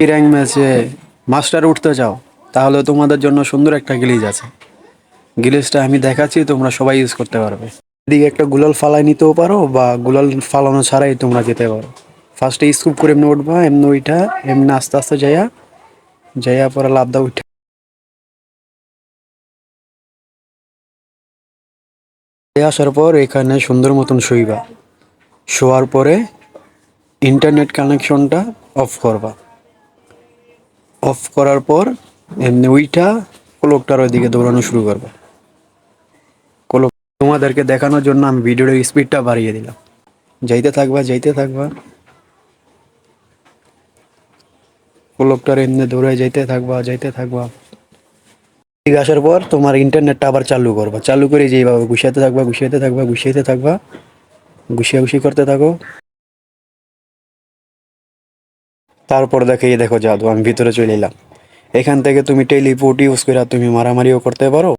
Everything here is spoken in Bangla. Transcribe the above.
র্যাঙ্ক ম্যাচে মাস্টার উঠতে চাও, তাহলে তোমাদের জন্য সুন্দর একটা গ্লিচ আছে। গ্লিচটা আমি দেখাচ্ছি, তোমরা সবাই ইউজ করতে পারবে। এদিকে একটা গুলাল ফালাই নিতেও পারো, বা গুলাল ফালানো ছাড়াই তোমরা যেতে পারো। ফার্স্টে স্কুপ করে এমনি উঠবা, এমনি উঠা এমনি আস্তে আস্তে যাইয়া যাইয়া পরে লাফ দা উঠে আসার পর এখানে সুন্দর মতন শুইবা। শোয়ার পরে ইন্টারনেট কানেকশনটা অফ করবা। অফ করার পর এমনি উইঠা ক্লকটার ওইদিকে দৌড়ানো শুরু করবা। ক্লক তোমাদেরকে দেখানোর জন্য আমি ভিডিওর স্পিডটা বাড়িয়ে দিলাম। যাইতে থাকবা যাইতে থাকবা, ক্লকটার এমনি দৌড়ে যাইতে থাকবা যাইতে থাকবা। ঠিক আসার পর তোমার ইন্টারনেটটা আবার চালু করবা। চালু করে যেইভাবে গুছিয়াতে থাকবা গুছিয়াতে থাকবা গুছিয়াতে থাকবা, গুছিয়া গুছি করতে থাকো। তারপর দেখে এই দেখো জাদু, আমি ভিতরে চলে এলাম। এখান থেকে তুমি টেলিপোর্ট ইউজ করে তুমি মারামারিও করতে পারো।